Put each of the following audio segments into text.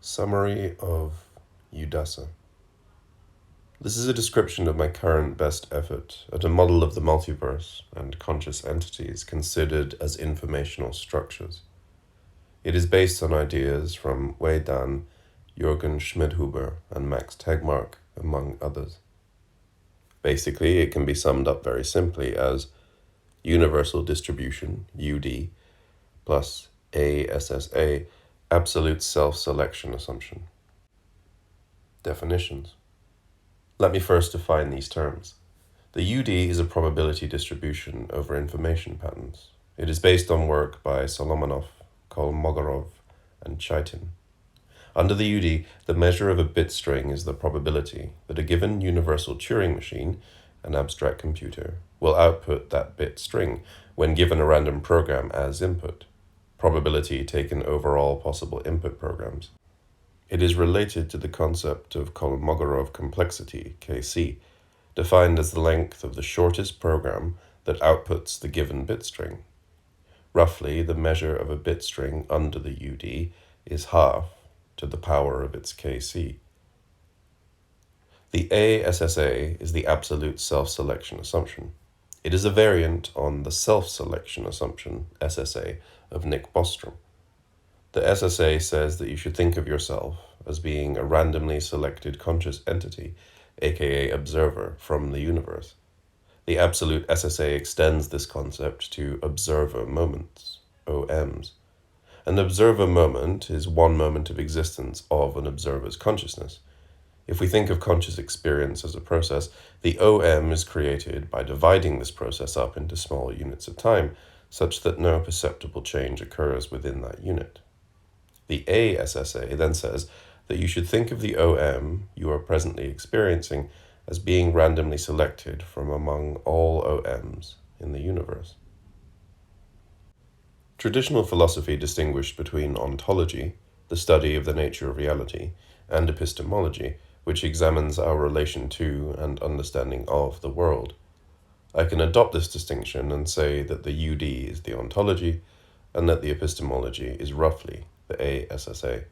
Summary of UDASSA. This is a description of my current best effort at a model of the multiverse and conscious entities considered as informational structures. It is based on ideas from Dan, Jurgen Schmidhuber, and Max Tegmark, among others. Basically, it can be summed up very simply as universal distribution, UD, plus ASSA, absolute self-selection assumption. Definitions. Let me first define these terms. The UD is a probability distribution over information patterns. It is based on work by Solomonoff, Kolmogorov, and Chaitin. Under the UD, the measure of a bit string is the probability that a given universal Turing machine, an abstract computer, will output that bit string when given a random program as input. Probability taken over all possible input programs. It is related to the concept of Kolmogorov complexity, Kc, defined as the length of the shortest program that outputs the given bit string. Roughly, the measure of a bit string under the UD is half to the power of its Kc. The ASSA is the absolute self-selection assumption. It is a variant on the self-selection assumption, SSA, of Nick Bostrom. The SSA says that you should think of yourself as being a randomly selected conscious entity, aka observer, from the universe. The absolute SSA extends this concept to observer moments, OMs. An observer moment is one moment of existence of an observer's consciousness. If we think of conscious experience as a process, the OM is created by dividing this process up into small units of time, such that no perceptible change occurs within that unit. The ASSA then says that you should think of the OM you are presently experiencing as being randomly selected from among all OMs in the universe. Traditional philosophy distinguished between ontology, the study of the nature of reality, and epistemology, which examines our relation to and understanding of the world. I can adopt this distinction and say that the UD is the ontology, and that the epistemology is roughly the ASSA.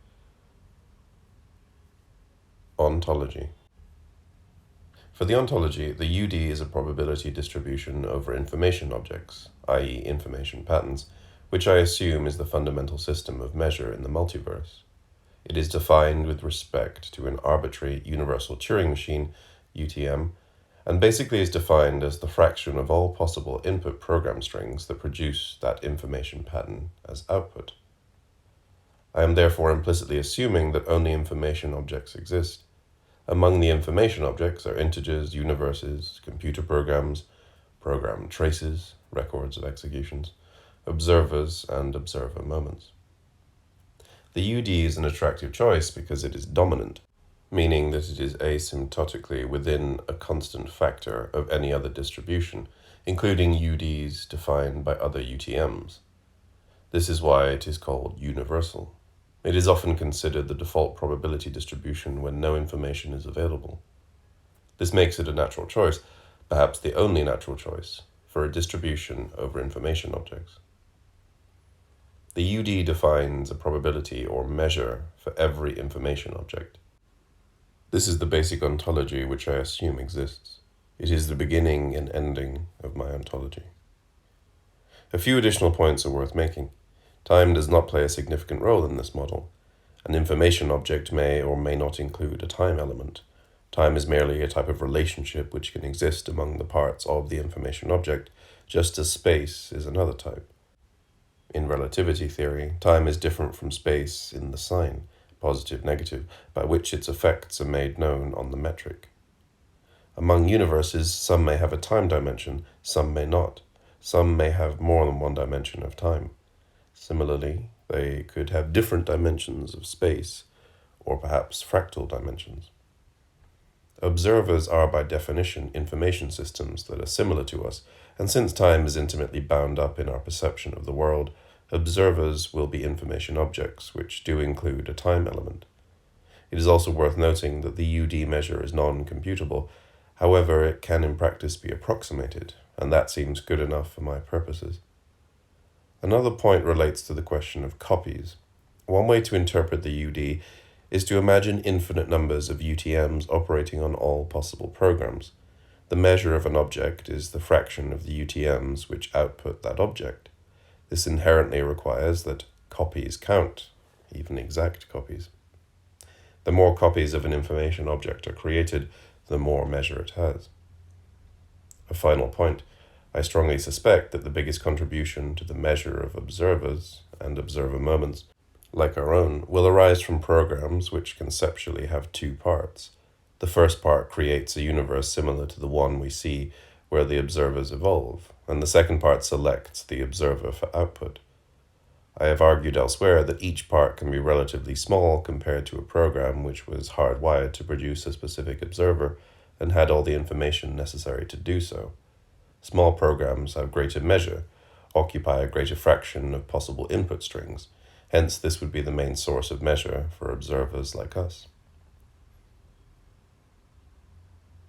Ontology. For the ontology, the UD is a probability distribution over information objects, i.e. information patterns, which I assume is the fundamental system of measure in the multiverse. It is defined with respect to an arbitrary universal Turing machine, UTM, and basically is defined as the fraction of all possible input program strings that produce that information pattern as output. I am therefore implicitly assuming that only information objects exist. Among the information objects are integers, universes, computer programs, program traces, records of executions, observers, and observer moments. The UD is an attractive choice because it is dominant, meaning that it is asymptotically within a constant factor of any other distribution, including UDs defined by other UTMs. This is why it is called universal. It is often considered the default probability distribution when no information is available. This makes it a natural choice, perhaps the only natural choice, for a distribution over information objects. The UD defines a probability or measure for every information object. This is the basic ontology which I assume exists. It is the beginning and ending of my ontology. A few additional points are worth making. Time does not play a significant role in this model. An information object may or may not include a time element. Time is merely a type of relationship which can exist among the parts of the information object, just as space is another type. In relativity theory, time is different from space in the sign, positive, negative, by which its effects are made known on the metric. Among universes, some may have a time dimension, some may not. Some may have more than one dimension of time. Similarly, they could have different dimensions of space, or perhaps fractal dimensions. Observers are by definition information systems that are similar to us, and since time is intimately bound up in our perception of the world, observers will be information objects which do include a time element. It is also worth noting that the UD measure is non-computable, however it can in practice be approximated, and that seems good enough for my purposes. Another point relates to the question of copies. One way to interpret the UD is to imagine infinite numbers of UTMs operating on all possible programs. The measure of an object is the fraction of the UTMs which output that object. This inherently requires that copies count, even exact copies. The more copies of an information object are created, the more measure it has. A final point. I strongly suspect that the biggest contribution to the measure of observers and observer moments, like our own, will arise from programs which conceptually have two parts. The first part creates a universe similar to the one we see where the observers evolve, and the second part selects the observer for output. I have argued elsewhere that each part can be relatively small compared to a program which was hardwired to produce a specific observer and had all the information necessary to do so. Small programs have greater measure, occupy a greater fraction of possible input strings. Hence, this would be the main source of measure for observers like us.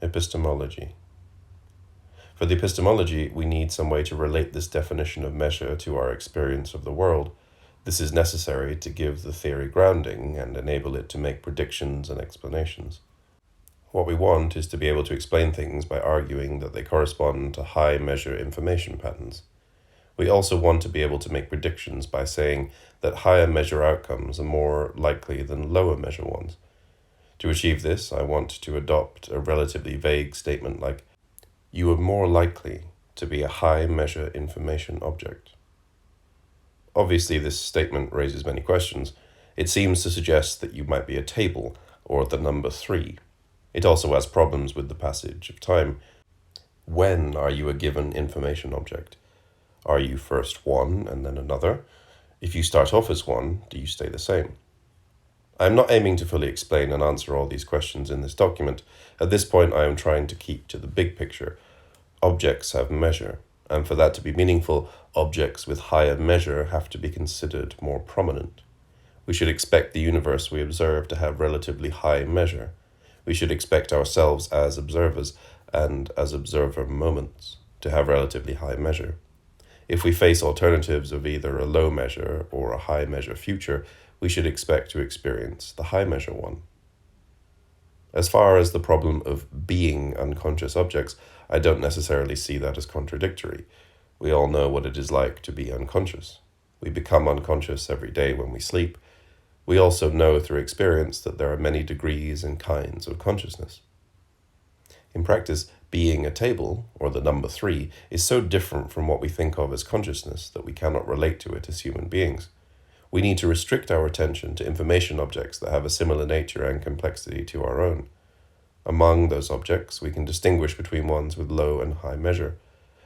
Epistemology. For the epistemology, we need some way to relate this definition of measure to our experience of the world. This is necessary to give the theory grounding and enable it to make predictions and explanations. What we want is to be able to explain things by arguing that they correspond to high measure information patterns. We also want to be able to make predictions by saying that higher measure outcomes are more likely than lower measure ones. To achieve this, I want to adopt a relatively vague statement like, "You are more likely to be a high measure information object." Obviously, this statement raises many questions. It seems to suggest that you might be a table or the number 3. It also has problems with the passage of time. When are you a given information object? Are you first one and then another? If you start off as one, do you stay the same? I am not aiming to fully explain and answer all these questions in this document. At this point, I am trying to keep to the big picture. Objects have measure, and for that to be meaningful, objects with higher measure have to be considered more prominent. We should expect the universe we observe to have relatively high measure. We should expect ourselves as observers and as observer moments to have relatively high measure. If we face alternatives of either a low measure or a high measure future, we should expect to experience the high measure one. As far as the problem of being unconscious objects, I don't necessarily see that as contradictory. We all know what it is like to be unconscious. We become unconscious every day when we sleep. We also know through experience that there are many degrees and kinds of consciousness. In practice, being a table, or the number 3, is so different from what we think of as consciousness that we cannot relate to it as human beings. We need to restrict our attention to information objects that have a similar nature and complexity to our own. Among those objects, we can distinguish between ones with low and high measure.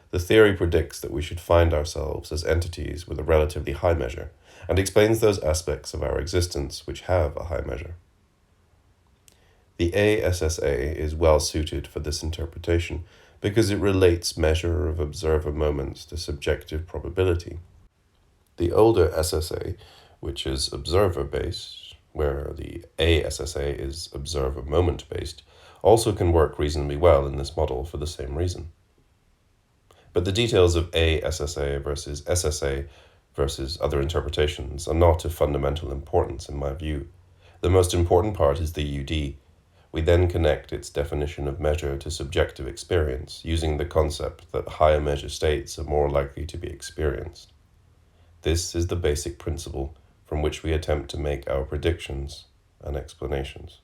The theory predicts that we should find ourselves as entities with a relatively high measure, and explains those aspects of our existence which have a high measure. The ASSA is well suited for this interpretation because it relates measure of observer moments to subjective probability. The older SSA, which is observer-based, where the ASSA is observer moment-based, also can work reasonably well in this model for the same reason. But the details of ASSA versus SSA versus other interpretations are not of fundamental importance in my view. The most important part is the UD. We then connect its definition of measure to subjective experience, using the concept that higher measure states are more likely to be experienced. This is the basic principle from which we attempt to make our predictions and explanations.